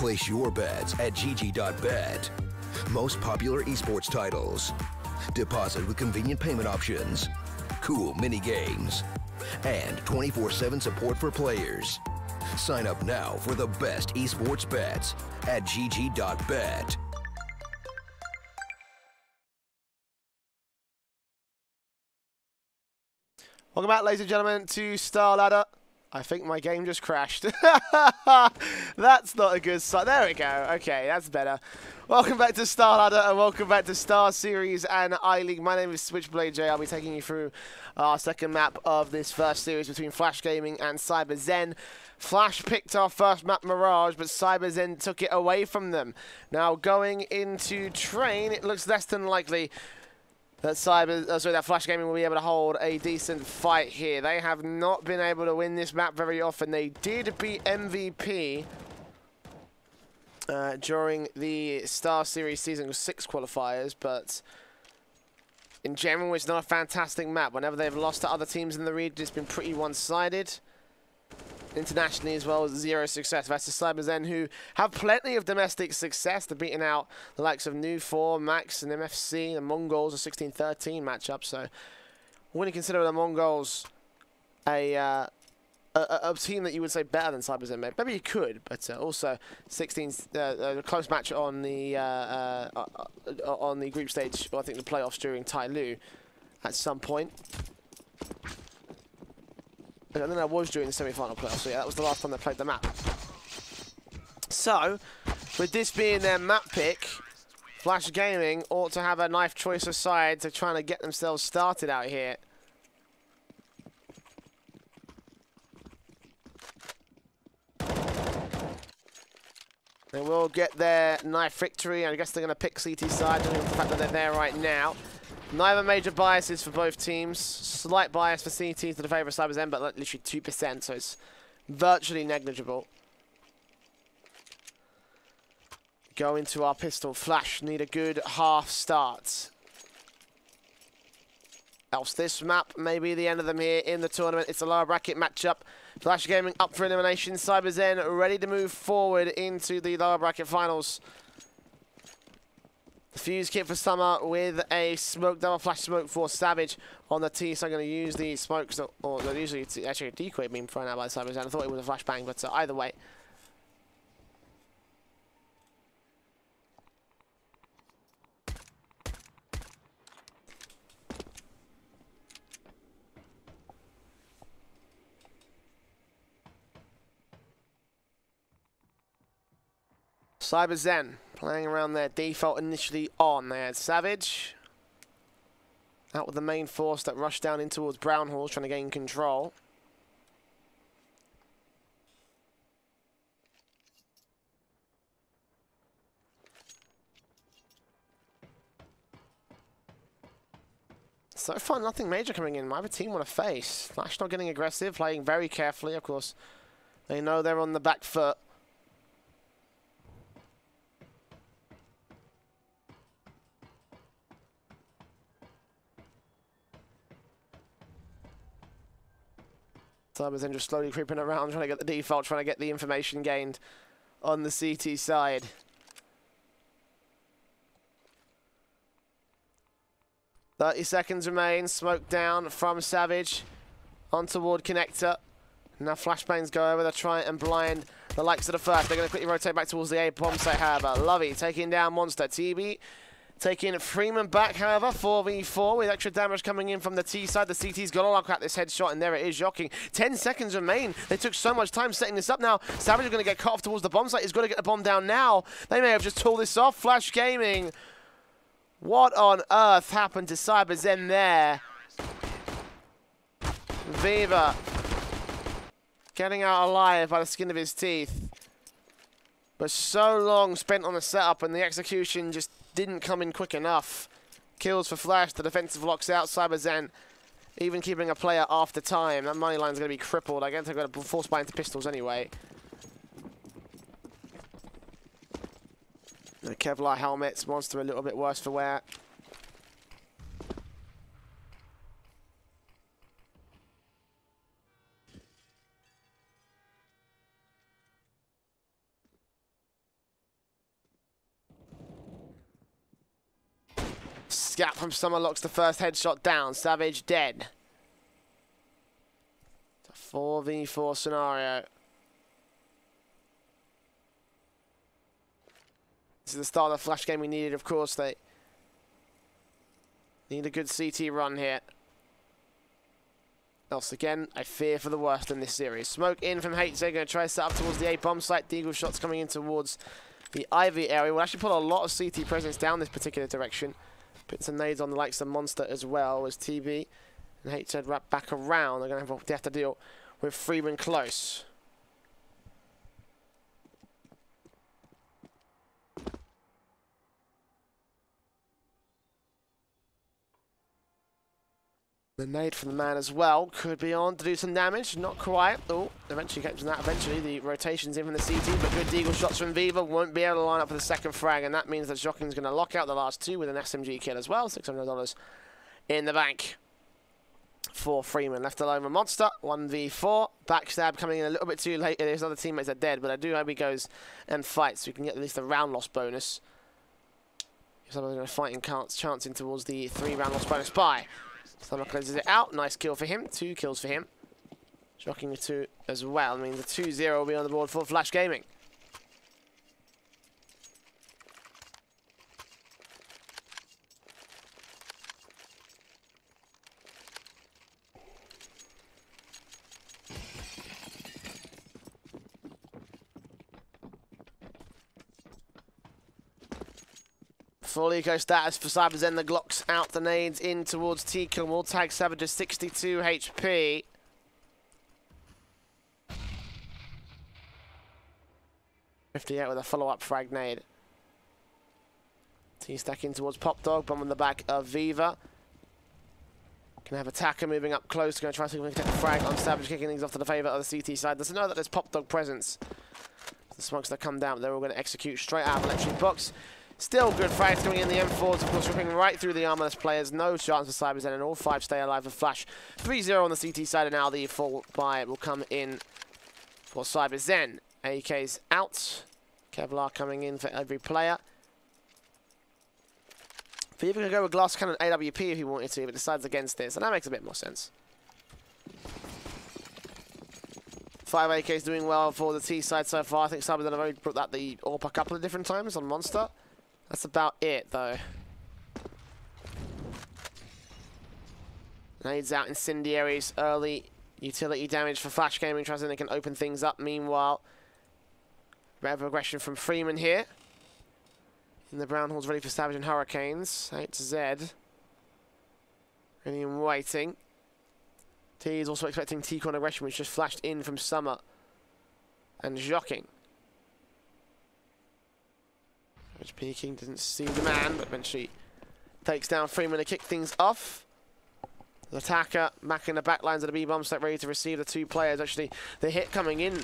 Place your bets at gg.bet. Most popular esports titles. Deposit with convenient payment options. Cool mini games. And 24/7 support for players. Sign up now for the best esports bets at gg.bet. Welcome back, ladies and gentlemen, to Star Ladder. I think my game just crashed. That's not a good sign. There we go. Okay, that's better. Welcome back to Star Ladder and welcome back to StarSeries and I-League. My name is Switchblade J. I'll be taking you through our second map of this first series between Flash Gaming and CyberZen. Flash picked our first map, Mirage, but CyberZen took it away from them. Now, going into Train, it looks less than likely that that Flash Gaming will be able to hold a decent fight here. They have not been able to win this map very often. They did beat MVP during the StarSeries Season 6 qualifiers, but in general, it's not a fantastic map. Whenever they've lost to other teams in the region, it's been pretty one-sided. Internationally as well, zero success versus CyberZen, who have plenty of domestic success. They're beating out the likes of Nu4, Max, and MFC. The Mongols, a 16-13 matchup. So, wouldn't consider the Mongols a team that you would say better than CyberZen. Maybe you could, but also 16 a close match on the group stage. Or I think the playoffs during Tai Lu at some point. And then I was during the semi-final playoffs, so yeah, that was the last time they played the map. So, with this being their map pick, Flash Gaming ought to have a knife choice aside to trying to get themselves started out here. They will get their knife victory. I guess they're going to pick CT side, due to the fact that they're there right now. Neither major biases for both teams. Slight bias for CT to the favour of CyberZen, but literally 2%, so it's virtually negligible. Go into our pistol. Flash need a good half start. Else this map may be the end of them here in the tournament. It's a lower bracket matchup. Flash Gaming up for elimination. CyberZen ready to move forward into the lower bracket finals. The fuse kit for Summer with a smoke, double flash smoke for Savage on the T. So I'm going to use the smokes, or usually it's actually a decoy being thrown out by CyberZen. I thought it was a flashbang, but either way. CyberZen playing around their default initially on. They had Savage out with the main force that rushed down in towards Brown Halls, trying to gain control. So far, nothing major coming in. My team want to face. Flash not getting aggressive, playing very carefully, of course. They know they're on the back foot. CyberZen just slowly creeping around, trying to get the default, trying to get the information gained on the CT side. .30 seconds remain. Smoke down from Savage on toward Connector. Now flashbangs go over to try and blind the likes of the first. They're going to quickly rotate back towards the A bomb site, however. Lovey taking down Monster. TB taking Freeman back, however, 4v4 with extra damage coming in from the T side. The CT's got to lock out this headshot, and there it is, Joking. 10 seconds remain. They took so much time setting this up now. Savage is going to get cut off towards the bomb site. He's got to get the bomb down now. They may have just tooled this off. Flash Gaming. What on earth happened to CyberZen there? Viva getting out alive by the skin of his teeth. But so long spent on the setup, and the execution just didn't come in quick enough. Kills for Flash, the defensive locks out. CyberZen even keeping a player after time. That money line's going to be crippled. I guess they're going to force buy into pistols anyway. The Kevlar helmets, Monster a little bit worse for wear. Scat from Summer locks the first headshot down. Savage dead. It's a 4v4 scenario. This is the start of the flash game we needed, of course. They need a good CT run here. Else again, I fear for the worst in this series. Smoke in from HZ, going to try to set up towards the A bomb site. Deagle shots coming in towards the Ivy area. We'll actually put a lot of CT presence down this particular direction. Put some nades on the likes of Monster as well as TB. And HZ wrap back around. They're going to have to deal with Freeman close. The nade from the man as well could be on to do some damage. Not quite. Oh, eventually catches that. Eventually, the rotation's in from the CT, but good deagle shots from Viva. Won't be able to line up for the second frag, and that means that Jocking's going to lock out the last two with an SMG kill as well. $600 in the bank for Freeman. Left alone with Monster. 1v4. Backstab coming in a little bit too late. His other teammates are dead, but I do hope he goes and fights so we can get at least a round loss bonus. Someone's going to fighting chance in towards the 3 round loss bonus by. Summer closes it out. Nice kill for him. 2 kills for him. Shocking with 2 as well. I mean, the 2-0 will be on the board for Flash Gaming. Full eco status for CyberZen. The Glocks out, the nades in towards T-Kill. Will tag Savage's 62 HP. .58 with a follow-up frag nade. T-stack in towards Pop Dog. Bomb on the back of Viva. Can have Attacker moving up close. Going to try to take the frag on Savage, kicking things off to the favour of the CT side. Doesn't know that there's Pop Dog presence. The smokes that come down, but they're all going to execute straight out of electric box. Still good frags coming in. The M4s, of course, ripping right through the armorless players. No chance for CyberZen, and all 5 stay alive for Flash. 3-0 on the CT side, and now the full buy will come in for CyberZen. AK's out. Kevlar coming in for every player. Viva could go with Glass Cannon AWP if he wanted to, but decides against this, and that makes a bit more sense. 5 AKs doing well for the T side so far. I think CyberZen have already put that the AWP a couple of different times on Monster. That's about it, though. Nades out, incendiaries, early utility damage for Flash Gaming. Tries they can open things up. Meanwhile, bit of aggression from Freeman here. In the brown halls, ready for Savage and Hurricanes. HZ. Ready and waiting. T is also expecting T-Con aggression, which just flashed in from Summer and Jocking. Savage peeking, didn't see the man, but eventually takes down Freeman to kick things off. The attacker back in the back lines of the B-bomb set, ready to receive the 2 players. Actually, the hit coming in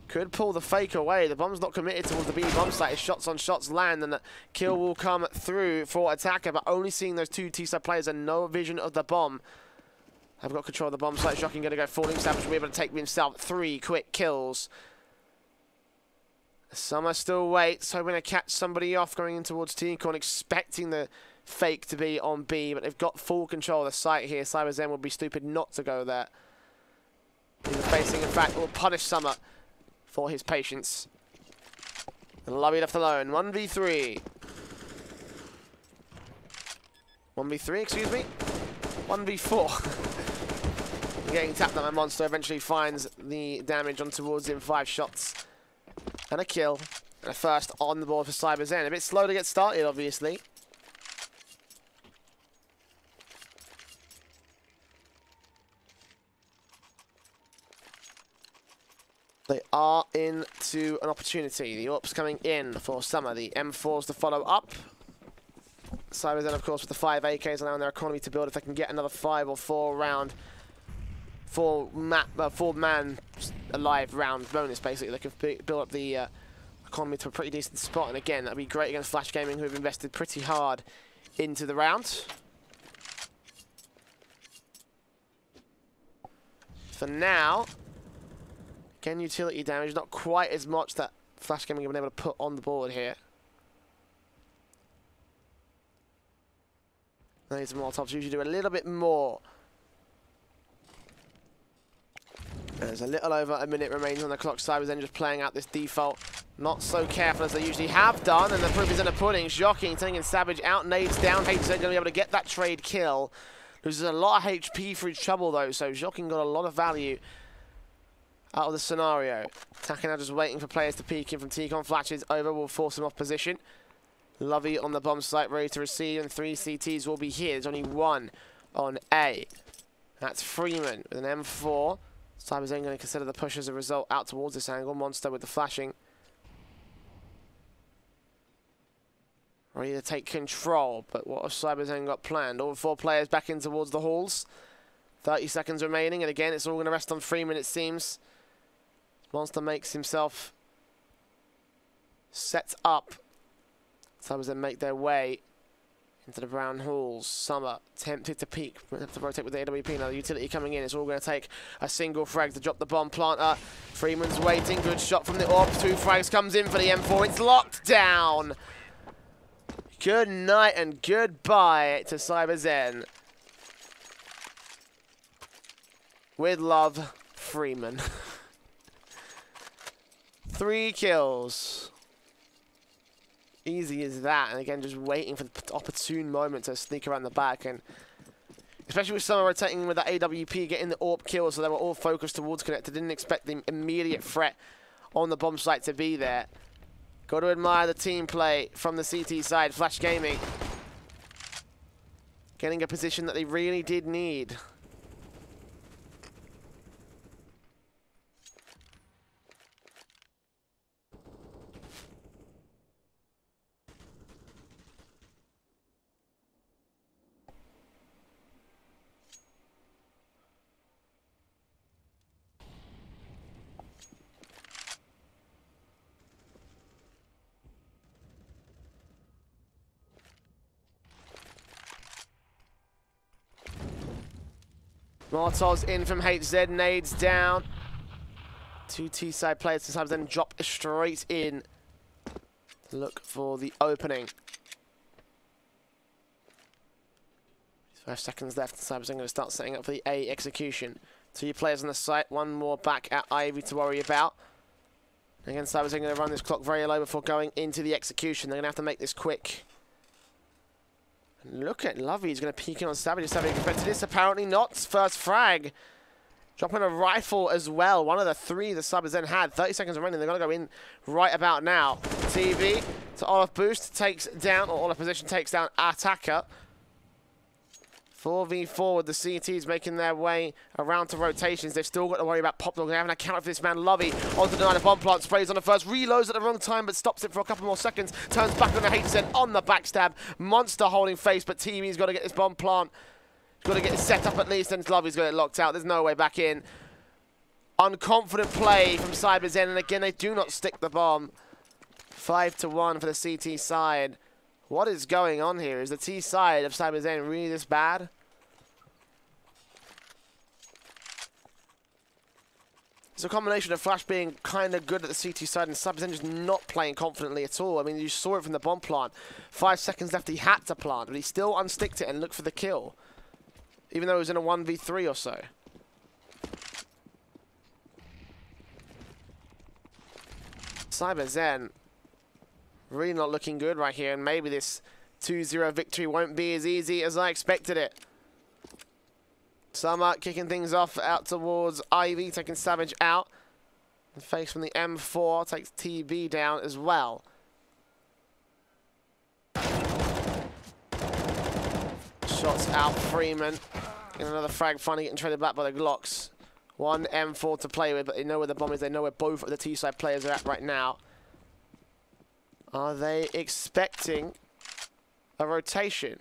could pull the fake away. The bomb's not committed towards the B-bomb site. His shots on shots land, and the kill will come through for attacker, but only seeing those 2 T-side players and no vision of the bomb. Have got control of the bomb site. Shocking going to go falling. Savage will be able to take himself 3 quick kills. Summer still waits, hoping to catch somebody off going in towards T-Con, expecting the fake to be on B, but they've got full control of the site here. CyberZen would be stupid not to go there. He's facing, in fact, will punish Summer for his patience. And Lobby left alone. 1v3. 1v3, excuse me. 1v4. Getting tapped on my Monster, eventually finds the damage on towards him. 5 shots and a kill. And a first on the board for CyberZen. A bit slow to get started, obviously. They are into an opportunity. The AWP's coming in for Summer. The M4s to follow up. CyberZen, of course, with the 5 AKs allowing their economy to build if they can get another 5 or 4 round, 4-man alive round bonus, basically. They could build up the economy to a pretty decent spot. And again, that'd be great against Flash Gaming, who have invested pretty hard into the round. For now, again, utility damage, not quite as much that Flash Gaming have been able to put on the board here. These Molotovs usually do a little bit more. There's a little over a minute remains on the clock. CyberZen just playing out this default. Not so careful as they usually have done, and the proof is in the pudding. Shocking, taking Savage out, nades down. HZ going to be able to get that trade kill. Loses a lot of HP for his trouble, though, so Shocking got a lot of value out of the scenario. Attacking now, just waiting for players to peek in from T-Con. Flashes over, will force him off position. Lovey on the bomb site, ready to receive, and 3 CTs will be here. There's only 1 on A. That's Freeman with an M4. CyberZen going to consider the push as a result out towards this angle. Monster with the flashing. Ready to take control, but what have CyberZen got planned? All 4 players back in towards the halls. 30 seconds remaining, and again, it's all going to rest on Freeman, it seems. Monster makes himself set up. CyberZen make their way into the brown halls. Summer tempted to peek. We'll have to rotate with the AWP now. The utility coming in. It's all going to take a single frag to drop the bomb planter. Freeman's waiting. Good shot from the AWP. 2 frags comes in for the M4. It's locked down. Good night and goodbye to CyberZen. With love, Freeman. 3 kills. Easy as that, and again, just waiting for the opportune moment to sneak around the back, and especially with Summer rotating with the AWP, getting the AWP kill, so they were all focused towards Connector. Didn't expect the immediate threat on the bomb site to be there. Got to admire the team play from the CT side. Flash Gaming getting a position that they really did need. Molotov's in from HZ, nades down. 2 T-side players sometimes then drop straight in to look for the opening. 5 seconds left. CyberZen going to start setting up for the A execution. 2 players on the site, 1 more back at Ivy to worry about. Again, CyberZen going to run this clock very low before going into the execution. They're going to have to make this quick. Look at Lovey, he's going to peek in on Savage. Savage expected this, apparently not. First frag. Dropping a rifle as well. One of the 3 the CyberZen had. 30 seconds remaining, they're going to go in right about now. TV to Olaf Boost, takes down, or Olaf Position takes down Attacker. 4v4 with the CTs making their way around to rotations. They've still got to worry about Pop Dog. They haven't accounted for this man, Lovey. Onto the bomb plant, sprays on the first, reloads at the wrong time, but stops it for a couple more seconds. Turns back on the HZ on the backstab. Monster holding face, but TV's got to get this bomb plant. Got to get it set up at least, and Lovey's got it locked out. There's no way back in. Unconfident play from CyberZen, and again, they do not stick the bomb. 5-1 for the CT side. What is going on here? Is the T side of CyberZen really this bad? It's a combination of Flash being kind of good at the CT side and CyberZen just not playing confidently at all. I mean, you saw it from the bomb plant. 5 seconds left, he had to plant, but he still unsticked it and looked for the kill. Even though it was in a 1v3 or so. CyberZen really not looking good right here, and maybe this 2-0 victory won't be as easy as I expected it. Summer kicking things off out towards Ivy, taking Savage out. The face from the M4 takes TB down as well. Shots out Freeman. And another frag finally getting traded back by the Glocks. 1 M4 to play with, but they know where the bomb is. They know where both of the T-side players are at right now. Are they expecting a rotation?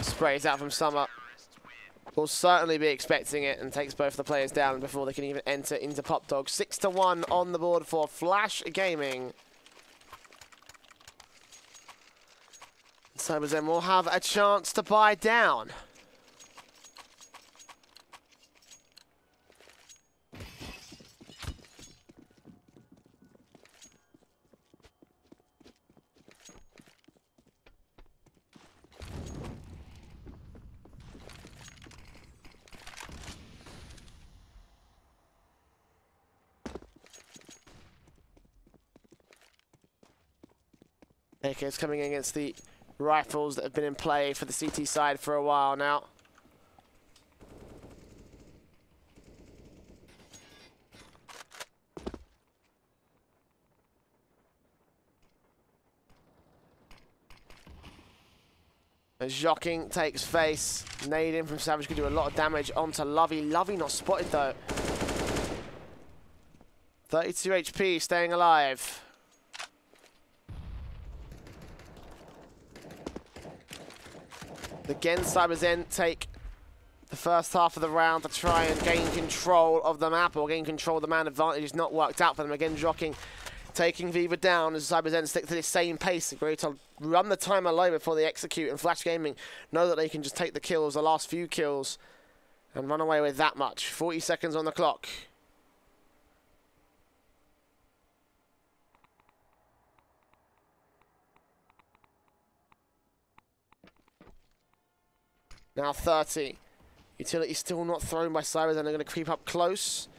Sprays out from Summer. Will certainly be expecting it and takes both the players down before they can even enter into Pop Dog. 6-1 on the board for Flash Gaming. CyberZen will have a chance to buy down. AKs coming in against the rifles that have been in play for the CT side for a while now. As Joking takes face, nade in from Savage could do a lot of damage onto Lovey. Lovey not spotted though. 32 HP, staying alive. Again, CyberZen take the first half of the round to try and gain control of the map or gain control of the man advantage. It's not worked out for them. Again, Joking taking Viva down as CyberZen stick to this same pace. Agree to run the timer low before they execute, and Flash Gaming know that they can just take the kills, the last few kills, and run away with that much. 40 seconds on the clock. Now 30. Utility still not thrown by CyberZen. They're going to creep up close.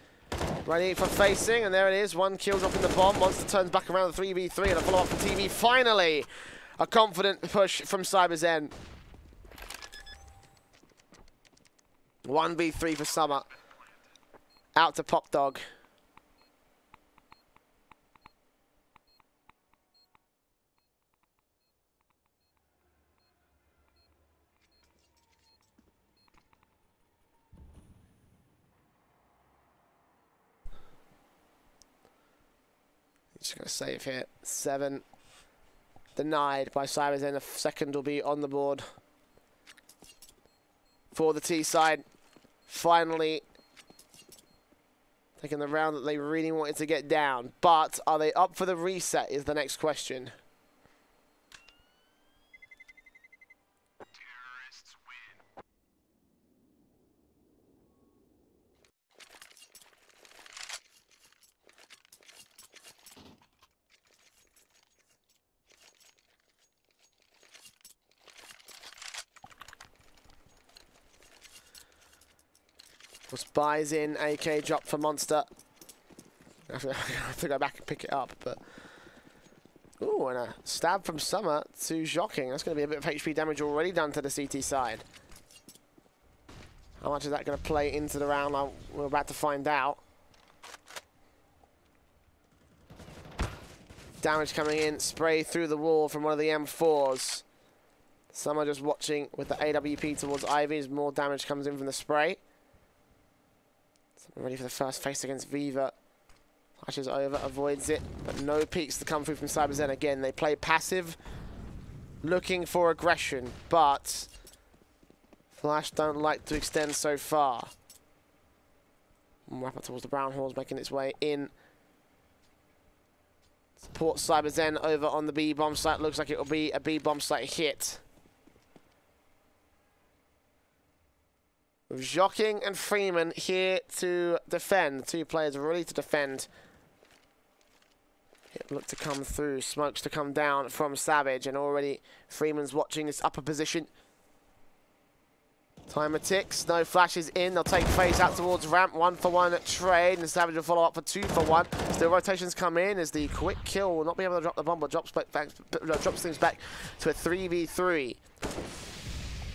Ready for facing, and there it is. One kill dropping the bomb. Monster turns back around the 3v3 and a follow-up from TV. Finally, a confident push from CyberZen. 1v3 for Summer. Out to Pop Dog. Just going to save here. 7. Denied by CyberZen. A second will be on the board for the T side. Finally taking the round that they really wanted to get down. But are they up for the reset is the next question. Buys in AK drop for Monster. I have to go back and pick it up, but ooh, and a stab from Summer to Joking. That's going to be a bit of HP damage already done to the CT side. How much is that going to play into the round? We're about to find out. Damage coming in, spray through the wall from one of the M4s. Summer just watching with the AWP towards Ivy as more damage comes in from the spray. Ready for the first face against Viva. Flashes over, avoids it, but no peeks to come through from CyberZen again. They play passive, looking for aggression, but Flash don't like to extend so far. Wrap up towards the Brown Horse, making its way in. Support CyberZen over on the B-bomb site. Looks like it will be a B-bomb site hit. With Joking and Freeman here to defend. Two players ready to defend. It looked to come through. Smokes to come down from Savage. And already Freeman's watching this upper position. Timer ticks. No flashes in. They'll take face out towards ramp. 1-for-1 trade. And Savage will follow up for 2-for-1. Still rotations come in as the quick kill will not be able to drop the bomb, but drops things back to a 3v3.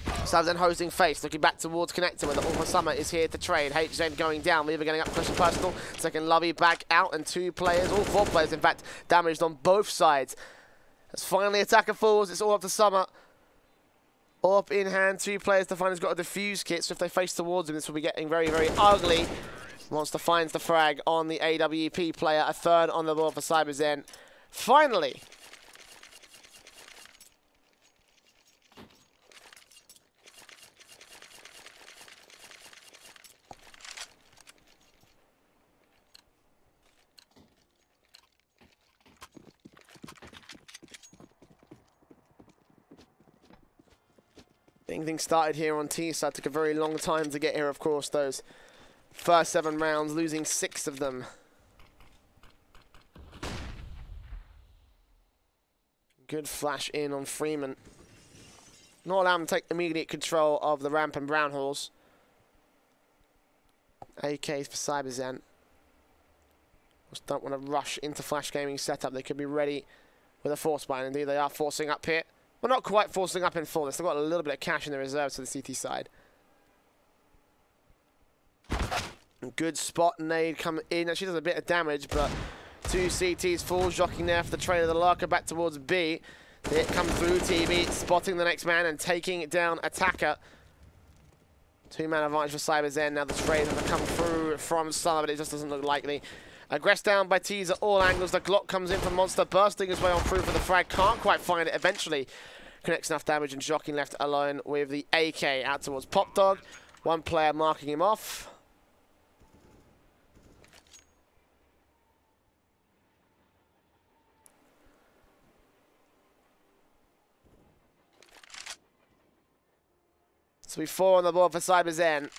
CyberZen hosting face, looking back towards connector where the Alpha Summer is here to trade. HZen going down, Lever getting up close and personal. Second Lovey back out, and 2 players, all 4 players in fact, damaged on both sides. As finally attacker falls, it's all up to Summer. Up in hand, 2 players to find has got a defuse kit, so if they face towards him, this will be getting very, very ugly. Monster finds the frag on the AWP player, a third on the board for CyberZen. Finally. Getting things started here on T side. Took a very long time to get here, of course. Those first 7 rounds, losing 6 of them. Good flash in on Freeman. Not allowed him to take immediate control of the ramp and Brown Halls. AKs for CyberZen. Just don't want to rush into Flash Gaming setup. They could be ready with a force bind. Indeed, they are forcing up here. Well, not quite forcing up in full. They've still got a little bit of cash in the reserves to the CT side. Good spot nade coming in. Actually does a bit of damage, but two CTs full. Jockeying there for the trade of the Lurker back towards B. The hit comes through. TB spotting the next man and taking it down Attacker. Two-man advantage for CyberZen. Now the trade has come through from Summer, but it just doesn't look likely. Aggressed down by Tees at all angles. The Glock comes in from Monster, bursting his way on through for the frag. Can't quite find it. Eventually connects enough damage, and Jockeying left alone with the AK out towards Pop Dog. One player marking him off. So we 4 on the board for CyberZen.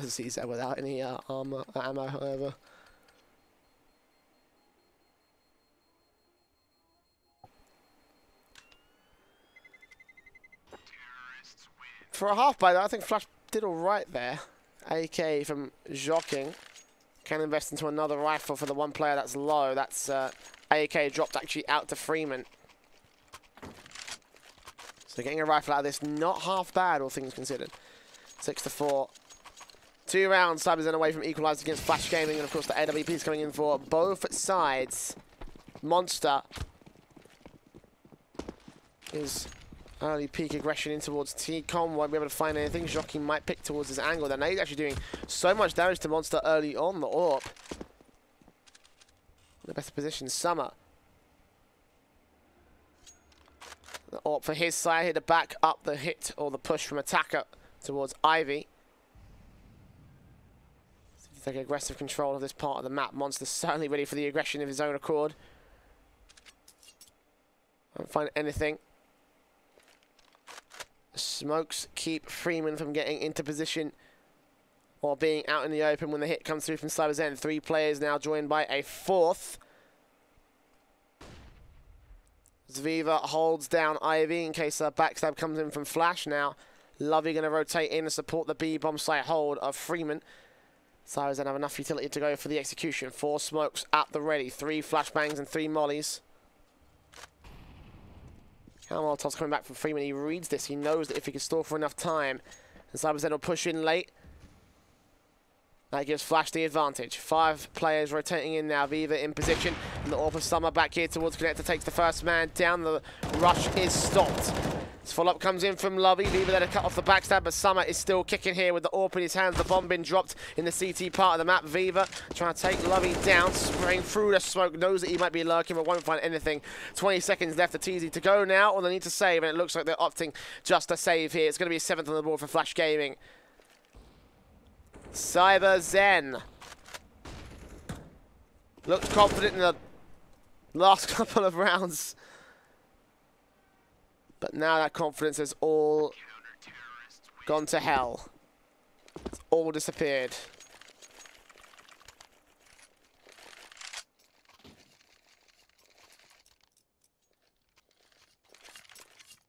Caesar without any armor, ammo, however. For a half by though, I think Flash did all right there. AK from Jockeying. Can invest into another rifle for the one player that's low. That's AK dropped actually out to Freeman. So getting a rifle out of this, not half bad, all things considered. 6-4. 2 rounds, CyberZen away from equalised against Flash Gaming, and of course the AWP is coming in for both sides. Monster is early peak aggression in towards T-Com. Won't be able to find anything. Jockey might pick towards his angle. Then he's actually doing so much damage to Monster early on the AWP. The best position, Summer. The AWP for his side here to back up the hit or the push from Attacker towards Ivy. Take aggressive control of this part of the map. Monster's certainly ready for the aggression of his own accord. Won't find anything. Smokes keep Freeman from getting into position or being out in the open when the hit comes through from CyberZen. 3 players now joined by a 4th. Zviva holds down Ivy in case a backstab comes in from Flash. Now Lovey going to rotate in to support the B-bomb site hold of Freeman. CyberZen have enough utility to go for the execution. 4 smokes at the ready. 3 flashbangs and 3 mollies. Molotov's coming back from Freeman. He reads this. He knows that if he can stall for enough time, and CyberZen will push in late. That gives Flash the advantage. 5 players rotating in now. Viva in position. And the AWP of Summer back here towards Connector takes the first man down. The rush is stopped. This follow-up comes in from Lovey. Viva there to cut off the backstab, but Summer is still kicking here with the AWP in his hands. The bomb been dropped in the CT part of the map. Viva trying to take Lovey down, spraying through the smoke. Knows that he might be lurking, but won't find anything. 20 seconds left for TZ to go now, or they need to save, and it looks like they're opting just to save here. It's going to be a 7th on the board for Flash Gaming. CyberZen looked confident in the last couple of rounds, but now that confidence has all gone to hell. It's all disappeared.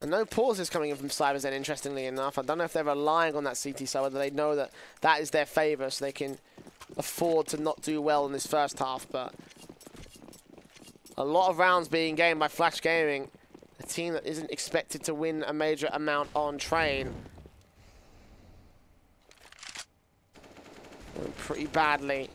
And no pauses coming in from CyberZen, interestingly enough. I don't know if they're relying on that CT side, whether they know that that is their favour, so they can afford to not do well in this first half. But a lot of rounds being gained by Flash Gaming, a team that isn't expected to win a major amount on train. Going pretty badly.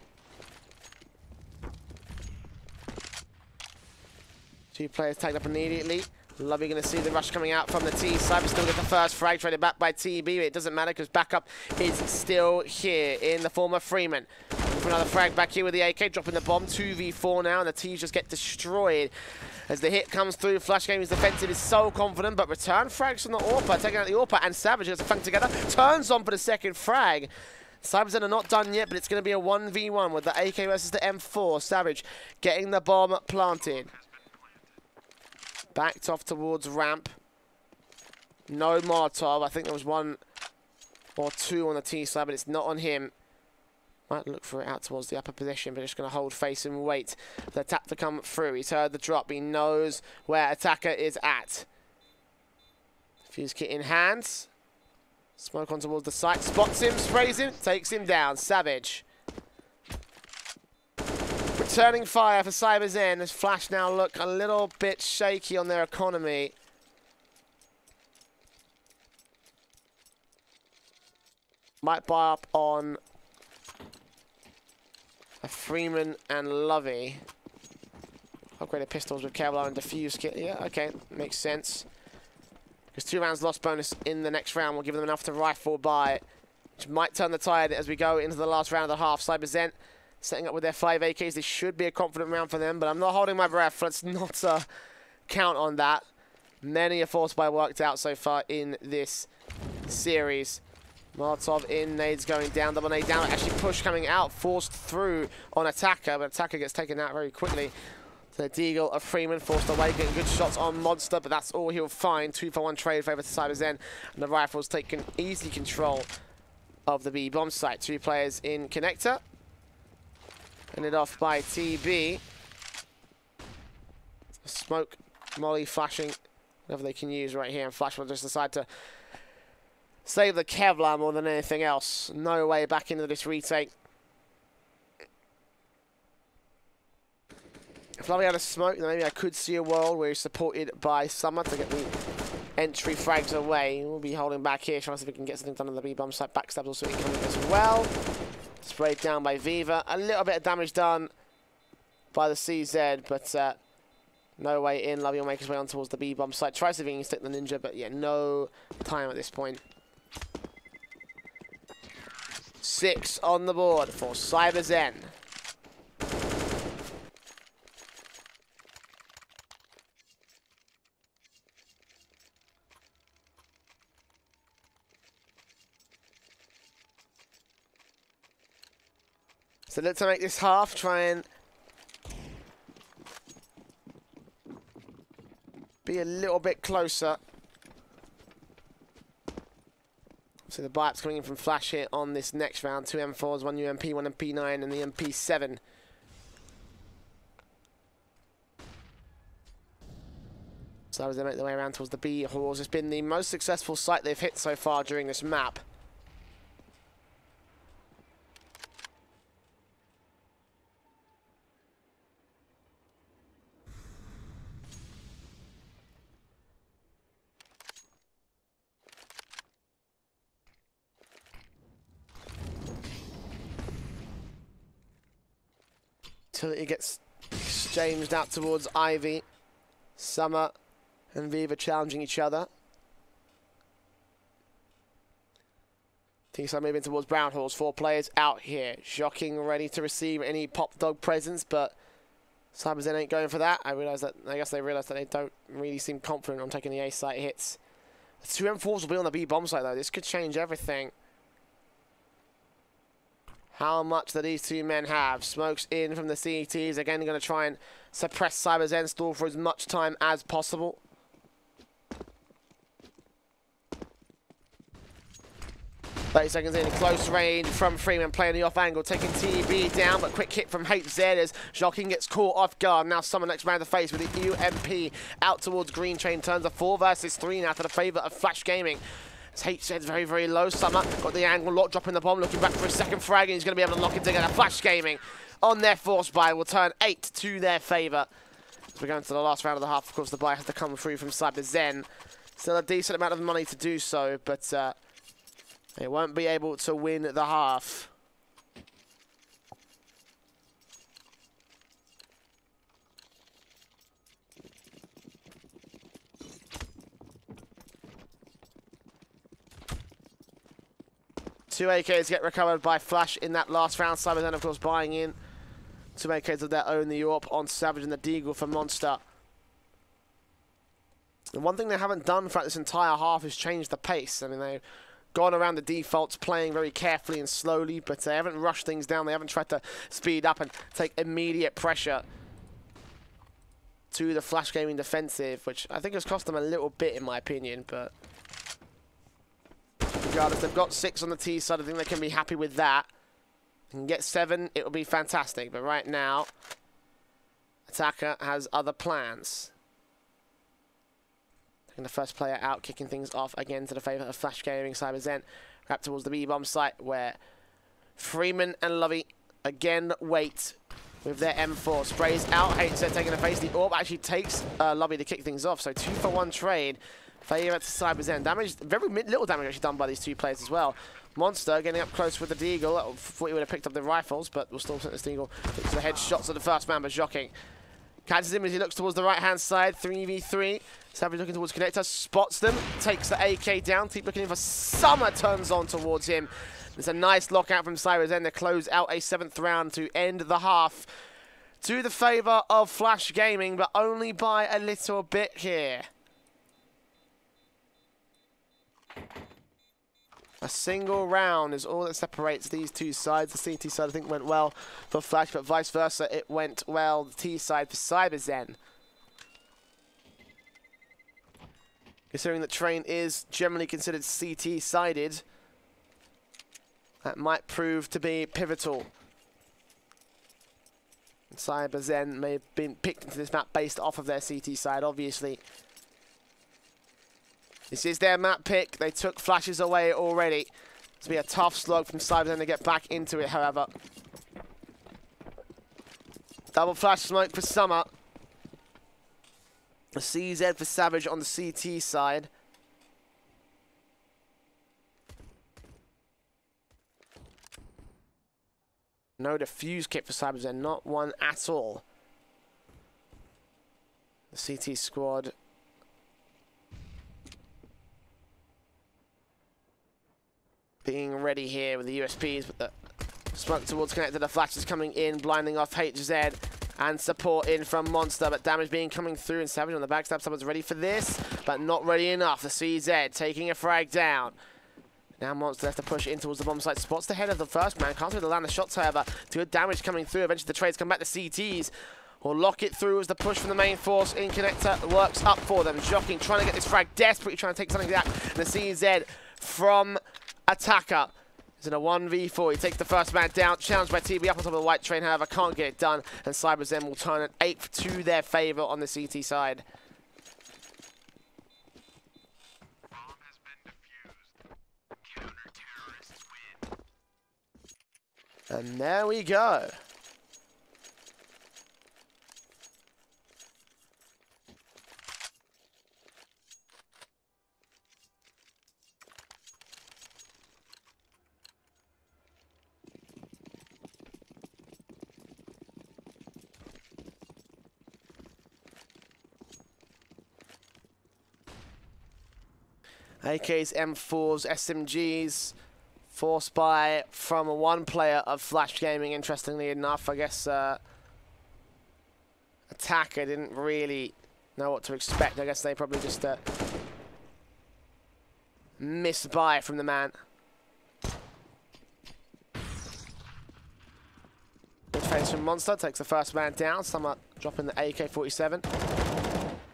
2 players tagged up immediately. Lovey going to see the rush coming out from the T. Cyber still get the first frag, traded back by TB. It doesn't matter because backup is still here in the form of Freeman. For another frag back here with the AK, dropping the bomb. 2v4 now, and the T's just get destroyed. As the hit comes through, Flash Gaming's defensive is so confident, but return frags from the AWPer, taking out the AWPer, and Savage gets a funk together. Turns on for the second frag. CyberZen are not done yet, but it's going to be a 1v1 with the AK versus the M4. Savage getting the bomb planted. Backed off towards ramp. No Molotov. I think there was 1 or 2 on the T side, but it's not on him. Might look for it out towards the upper position, but just going to hold face and wait for the tap to come through. He's heard the drop. He knows where Attacker is at. Fuse kit in hand. Smoke on towards the site. Spots him, sprays him, takes him down. Savage. Returning fire for CyberZen as Flash now look a little bit shaky on their economy. Might buy up on a Freeman and Lovey. Upgraded pistols with Kevlar and Diffuse kit. Yeah, okay, makes sense. Because 2 rounds lost bonus in the next round will give them enough to rifle by, which might turn the tide as we go into the last round of the half. CyberZen setting up with their 5 AKs. This should be a confident round for them, but I'm not holding my breath. Let's not count on that. Many a force buy worked out so far in this series. Molotov in, nades going down, double nade down. Actually push coming out, forced through on Attacker, but Attacker gets taken out very quickly. The Deagle of Freeman forced away, getting good shots on Monster, but that's all he'll find. 2-for-1 trade favour to CyberZen, and the Rifles taking easy control of the B bomb site. 2 players in connector. Ended off by TB. Smoke, Molly flashing, whatever they can use right here, and Flash will just decide to save the Kevlar more than anything else. No way back into this retake. If Lovey had a smoke, then maybe I could see a world where he's supported by Summer to get the entry frags away. We'll be holding back here, trying to see if we can get something done on the B-bomb site. Backstab's also incoming as well. Sprayed down by Viva. A little bit of damage done by the CZ, but no way in. Lovey will make his way on towards the B-bomb site. Tries to stick the Ninja, but yeah, no time at this point. 6 on the board for CyberZen. So let's make this half, try and be a little bit closer. So the buy-up's coming in from Flash here on this next round. 2 M4s, 1 UMP, 1 MP9, and the MP7. So as they make their way around towards the B halls, it's been the most successful site they've hit so far during this map. Utility gets exchanged out towards Ivy. Summer and Viva challenging each other. Teamside moving towards Brown Halls. 4 players out here. Shocking, ready to receive any pop dog presence, but CyberZen ain't going for that. I guess they realised that they don't really seem confident on taking the A site hits. The 2 M4s will be on the B bomb site though. This could change everything. How much that these 2 men have. Smokes in from the CETs. Again, going to try and suppress CyberZen, stall for as much time as possible. Thirty seconds in, close range from Freeman, playing the off angle, taking TB down, but quick hit from HZ as Joaquin gets caught off guard. Now Summer next round to face with the UMP out towards Green Train. Turns a 4 versus 3 now to the favour of Flash Gaming. HZ's very, very low. Summer got the angle, lock dropping the bomb, looking back for a second frag, and he's going to be able to lock it together. Flash Gaming on their force buy will turn 8 to their favour. As we go into the last round of the half, of course, the buy has to come through from CyberZen. Still a decent amount of money to do so, but they won't be able to win the half. Two AKs get recovered by Flash in that last round. CyberZen, of course, buying in 2 AKs of their own. The Yorp on Savage and the Deagle for Monster. And one thing they haven't done throughout this entire half is change the pace. I mean, they've gone around the defaults, playing very carefully and slowly, but they haven't rushed things down. They haven't tried to speed up and take immediate pressure to the Flash Gaming defensive, which I think has cost them a little bit, in my opinion, but regardless, they've got 6 on the T side. I think they can be happy with that. They can get 7, it will be fantastic, but right now, Attacker has other plans. Taking the first player out, kicking things off again to the favour of Flash Gaming. CyberZen wrapped towards the B-bomb site where Freeman and Lovey again wait with their M4. Sprays out, HZ taking the face. The AWP actually takes Lovey to kick things off. So 2-for-1 trade. Favour to CyberZen. Damage, very little damage actually done by these two players as well. Monster getting up close with the Deagle. Thought he would have picked up the rifles, but we'll still send the Deagle. Takes the headshots of the first man, but Joking catches him as he looks towards the right-hand side. 3v3. Savage looking towards Connector, spots them, takes the AK down. Keep looking in for Summer, turns on towards him. There's a nice lockout from CyberZen to close out a 7th round to end the half to the favour of Flash Gaming, but only by a little bit here. A single round is all that separates these two sides. The CT side, I think, went well for Flash, but vice versa, it went well, the T side, for CyberZen. Considering that Train is generally considered CT-sided, that might prove to be pivotal. CyberZen may have been picked into this map based off of their CT side, obviously. This is their map pick. They took flashes away already. It's going to be a tough slog from CyberZen to get back into it, however. Double flash smoke for Summer. A CZ for Savage on the CT side. No defuse kit for CyberZen, not one at all. The CT squad being ready here with the USPs, but the smoke towards Connector, the flash is coming in, blinding off HZ, and support in from Monster, but damage being coming through, and Savage on the backstab. Someone's ready for this, but not ready enough. The CZ taking a frag down. Now Monster has to push in towards the bomb site, spots the head of the first man, can't really land the shots, however. Good damage coming through, eventually the trades come back to CTs. Will lock it through as the push from the main force in Connector works up for them. Joking, trying to get this frag, desperately trying to take something back. And the CZ from Attacker is in a 1v4. He takes the first man down, challenged by TB up on top of the white train, however, can't get it done. And CyberZen will turn an 8th to their favour on the CT side. Bomb has been defused. Counter-terrorists win. And there we go. AKs, M4s, SMGs, forced by from one player of Flash Gaming, interestingly enough. I guess Attacker didn't really know what to expect. I guess they probably just missed by from the man. Good face from Monster, takes the first man down. Summer dropping the AK-47.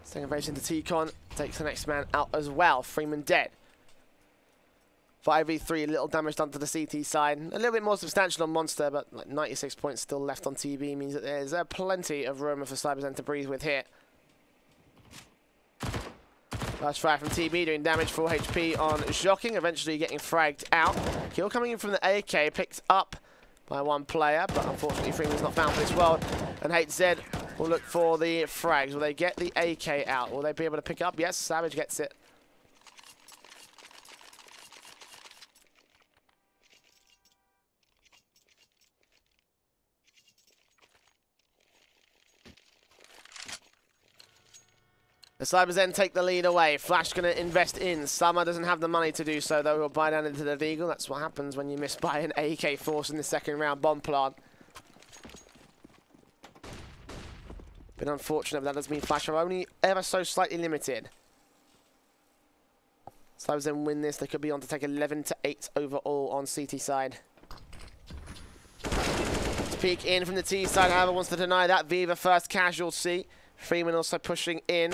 Taking a face into T-Con, takes the next man out as well. Freeman dead. 5v3, little damage done to the CT side. A little bit more substantial on Monster, but like 96 points still left on TB means that there's plenty of room for CyberZen to breathe with here. First frag from TB doing damage, 4 HP on Joking, eventually getting fragged out. Kill coming in from the AK, picked up by one player, but unfortunately Freeman's not found for this world. And HZ will look for the frags. Will they get the AK out? Will they be able to pick up? Yes, Savage gets it. The CyberZen take the lead away. Flash going to invest in. Summer doesn't have the money to do so, though. He'll buy down into the Deagle. That's what happens when you miss by an AK force in the second round bomb plant. Been unfortunate, but that does mean Flash are only ever so slightly limited. CyberZen win this. They could be on to take 11-8 overall on CT side. Peek in from the T side, however, wants to deny that. Viva first casualty. Freeman also pushing in.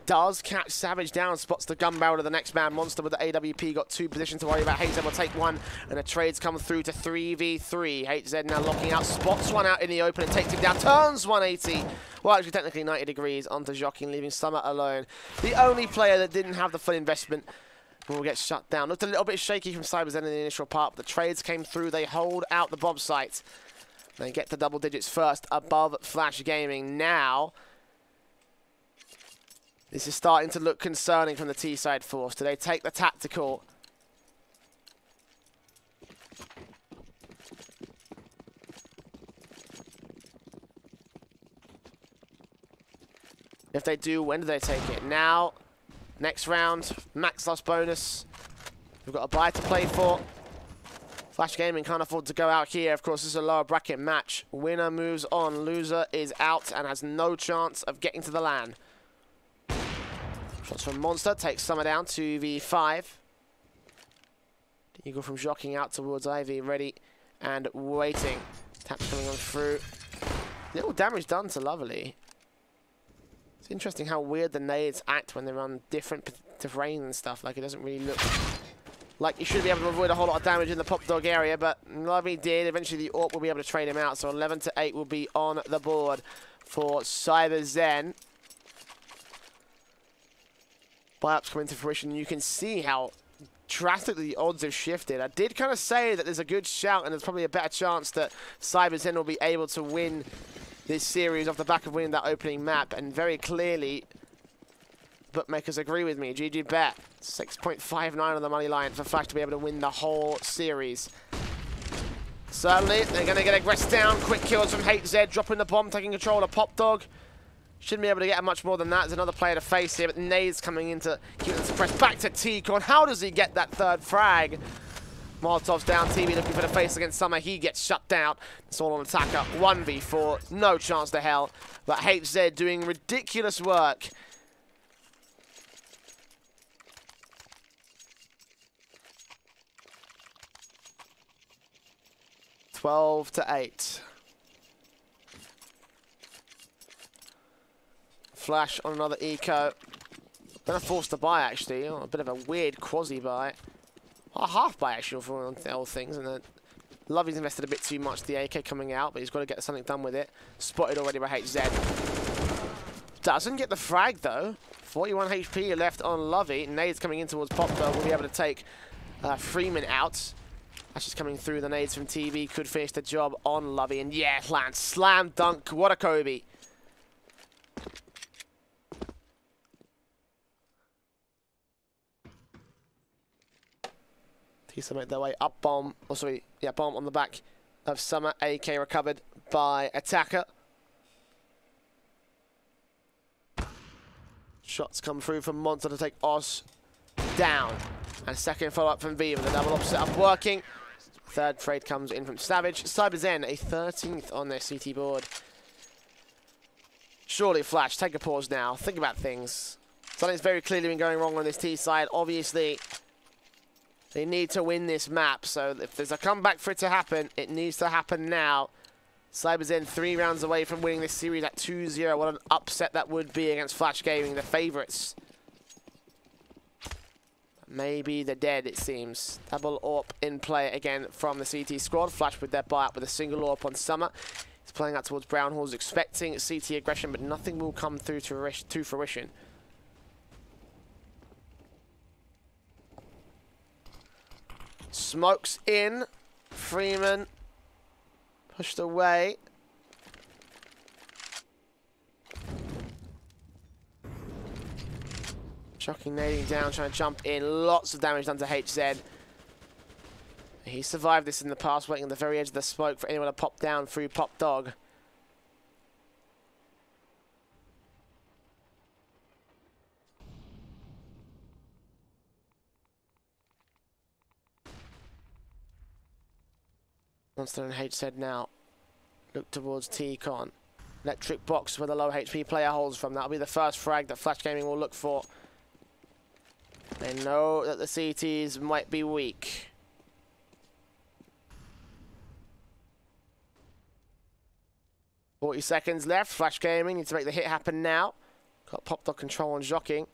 Does catch Savage down, spots the gun barrel of the next man. Monster with the AWP got 2 positions to worry about. HZ will take 1, and the trades come through to 3v3. HZ now locking out, spots one out in the open, it takes him down, turns 180 Well, actually, technically 90 degrees onto Jockey, leaving Summer alone. The only player that didn't have the full investment will get shut down. Looked a little bit shaky from CyberZen in the initial part, but the trades came through. They hold out the bomb site. They get to double digits first above Flash Gaming. Now, this is starting to look concerning from the T-side force. Do they take the tactical? If they do, when do they take it? Now, next round, max loss bonus. We've got a buy to play for. Flash Gaming can't afford to go out here. Of course, this is a lower bracket match. Winner moves on. Loser is out and has no chance of getting to the LAN. Shots from Monster. Takes Summer down. 2v5. Eagle from Jocking out towards Ivy. Ready and waiting. Taps coming on through. Little damage done to Lovely. It's interesting how weird the nades act when they're on different terrain and stuff. Like, it doesn't really look like you should be able to avoid a whole lot of damage in the pop dog area, but Lovey did. Eventually, the AWP will be able to trade him out. So 11-8 will be on the board for CyberZen. Buy-ups come into fruition. You can see how drastically the odds have shifted. I did kind of say that there's a good shout and there's probably a better chance that CyberZen will be able to win this series off the back of winning that opening map, and very clearly bookmakers agree with me. GG bet 6.59 on the money line for Flash to be able to win the whole series. Certainly they're going to get aggressed down. Quick kills from HZ, dropping the bomb, taking control of Pop Dog. Shouldn't be able to get much more than that. There's another player to face here, but Nade's coming in to keep them suppressed. Back to T-Con. How does he get that third frag? Molotov's down, TV looking for the face against Summer. He gets shut down. It's all on attacker. 1v4. No chance to hell. But HZ doing ridiculous work. (12-8). Flash on another eco. Gonna force the buy, actually. Oh, a bit of a weird quasi buy. A half buy, actually, for all things. And then Lovey's invested a bit too much. The AK coming out, but he's got to get something done with it. Spotted already by HZ. Doesn't get the frag, though. 41 HP left on Lovey. Nades coming in towards Pop, though. Will be able to take Freeman out. That's just coming through. The nades from TV could finish the job on Lovey. And yeah, lands. Slam dunk. What a Kobe. Tisa make their way up bomb. Oh, sorry. Yeah, bomb on the back of Summer. AK recovered by Attacker. Shots come through from Monster to take Oz down. And second follow-up from Viva. The double up setup working. Third trade comes in from Savage. CyberZen, a 13th on their CT board. Surely, Flash, take a pause now. Think about things. Something's very clearly been going wrong on this T side. Obviously, they need to win this map. So if there's a comeback for it to happen, it needs to happen now. CyberZen 3 rounds away from winning this series at 2-0. What an upset that would be against Flash Gaming, the favourites. Maybe they're dead, it seems. Double AWP in play again from the CT squad. Flash with their buy-up with a single AWP on Summer. He's playing out towards Brown Halls, expecting CT aggression, but nothing will come through to fruition. Smokes in. Freeman pushed away. Shocking nading down, trying to jump in. Lots of damage done to HZ. He survived this in the past, waiting at the very edge of the smoke for anyone to pop down through Pop Dog. Monster and HZ now look towards T-Con. Electric box where the low HP player holds from. That'll be the first frag that Flash Gaming will look for. They know that the CTs might be weak. (40 seconds left. Flash Gaming needs to make the hit happen now. Got Pop Dog control on Jocking.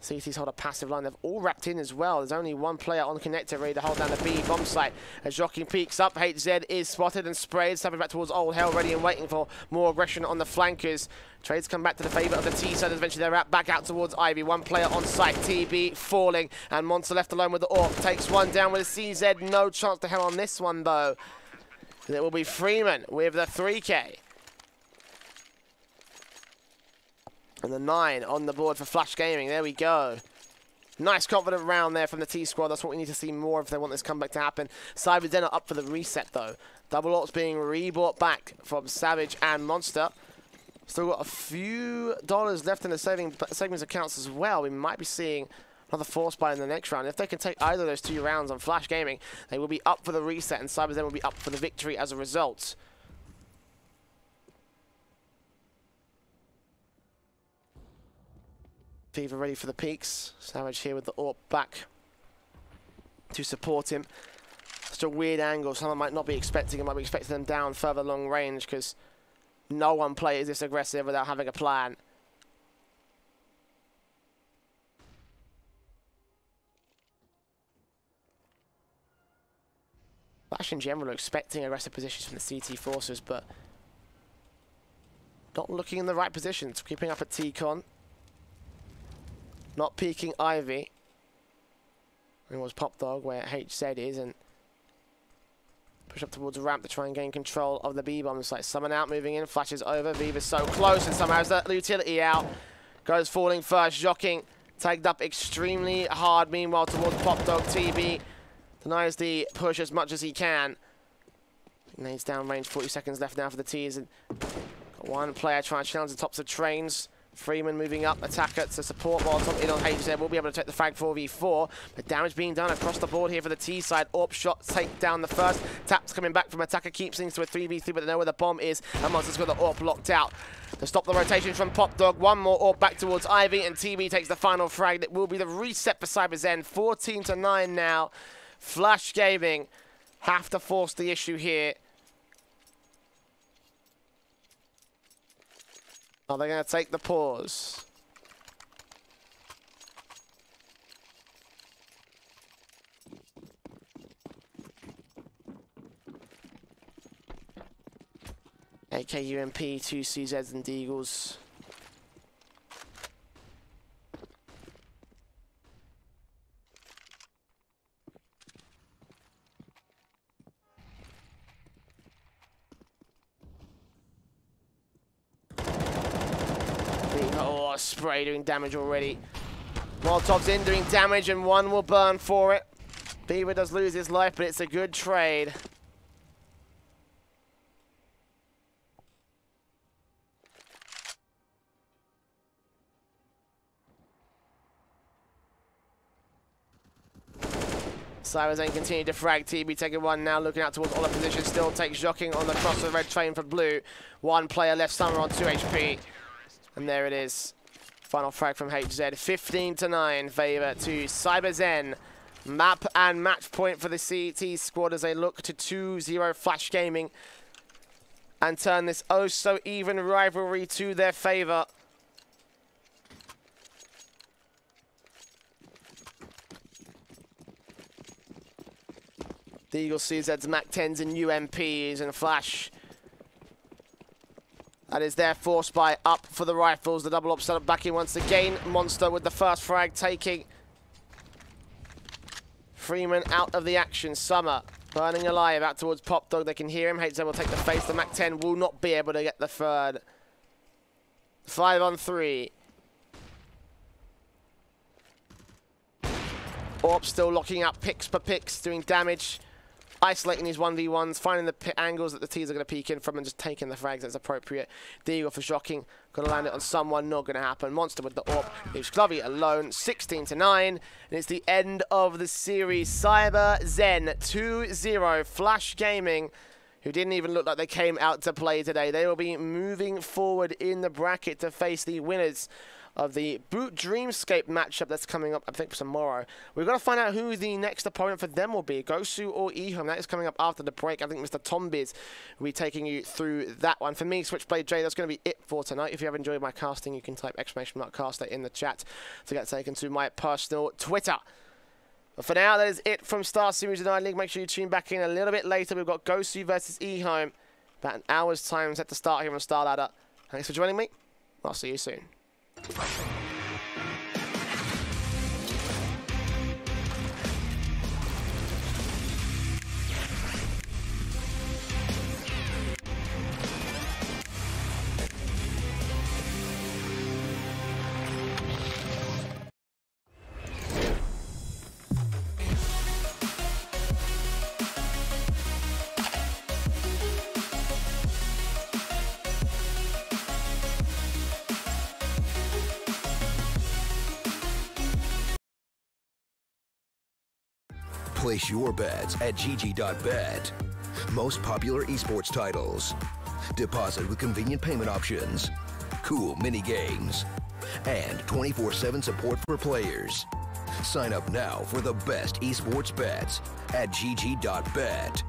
CT's hold a passive line. They've all wrapped in as well. There's only one player on connector ready to hold down the B bomb site. As Jockey peeks up, HZ is spotted and sprayed. Stepping back towards Old Hell, ready and waiting for more aggression on the flankers. Trades come back to the favour of the T side. Eventually they're back out towards Ivy. One player on site, TB falling. And Monster left alone with the AWP. Takes one down with a CZ. No chance to hell on this one though. And it will be Freeman with the 3K. And the 9 on the board for Flash Gaming. There we go. Nice confident round there from the T squad. That's what we need to see more if they want this comeback to happen. CyberZen are up for the reset though. Double AWP's being rebought back from Savage and Monster. Still got a few dollars left in the savings accounts as well. We might be seeing another force buy in the next round. If they can take either of those 2 rounds on Flash Gaming, they will be up for the reset and CyberZen will be up for the victory as a result. Fever ready for the peaks. Savage here with the AWP back to support him. Such a weird angle. Someone might not be expecting it. Might be expecting them down further long range because no one plays this aggressive without having a plan. Flash in general are expecting aggressive positions from the CT forces, but not looking in the right positions. Keeping up at T-Con. Not peeking Ivy. It was Pop Dog where HZ is, and push up towards the ramp to try and gain control of the B-bomb site. Someone out, moving in, flashes over. Viva's so close, and somehow has the utility out. Goes falling first, Joking tagged up extremely hard. Meanwhile, towards Pop Dog, TB denies the push as much as he can. Nades down range, 40 seconds left now for the T's. And got one player trying to challenge the tops of trains. Freeman moving up, attacker to support while top in on HZ. Will be able to take the frag 4v4, but damage being done across the board here for the T side. AWP shot take down the first. Taps coming back from attacker, keeps things to a 3v3, but they know where the bomb is, and Monster's got the AWP locked out. To stop the rotation from Pop Dog, one more AWP back towards Ivy, and TB takes the final frag. That will be the reset for CyberZen. 14-9 now. Flash Gaming have to force the issue here. Are they going to take the pause? AKUMP, 2 CZs and Deagles. Oh, spray doing damage already. Molotov's in doing damage and one will burn for it. Beaver does lose his life, but it's a good trade. CyberZen continue to frag. TB taking one now, looking out towards all the positions. Still takes Joking on the cross of the red train for blue. One player left, Summer on 2 HP. And there it is. Final frag from HZ. 15-9 favour to CyberZen. Map and match point for the CT squad as they look to 2-0 Flash Gaming and turn this oh so even rivalry to their favour. The Eagle CZ's Mac 10s and UMPs and Flash. That is their force buy up for the rifles. The double op set up back in once again. Monster with the first frag taking Freeman out of the action. Summer burning alive out towards Pop Dog. They can hear him. HZ will take the face. The Mac 10 will not be able to get the third. 5 on 3. Orb still locking up picks per picks, doing damage. Isolating these 1v1s, finding the angles that the T's are going to peek in from and just taking the frags as appropriate. Deagle for Shocking. Going to land it on someone, not going to happen. Monster with the AWP. Leaves Glovey alone. 16-9. And it's the end of the series. CyberZen 2-0. Flash Gaming, who didn't even look like they came out to play today. They will be moving forward in the bracket to face the winners of the Boot Dreamscape matchup that's coming up, I think, tomorrow. We've got to find out who the next opponent for them will be, Gosu or Ehome. That is coming up after the break. I think Mr. Tombiz will be taking you through that one. For me, Switchblade J, that's going to be it for tonight. If you have enjoyed my casting, you can type !caster in the chat to get taken to my personal Twitter. But for now, that is it from StarSeries United League. Make sure you tune back in a little bit later. We've got Gosu versus Ehome. About an hour's time set to start here on Star Ladder. Thanks for joining me. I'll see you soon. Place your bets at gg.bet. Most popular esports titles. Deposit with convenient payment options. Cool mini games. And 24/7 support for players. Sign up now for the best esports bets at gg.bet.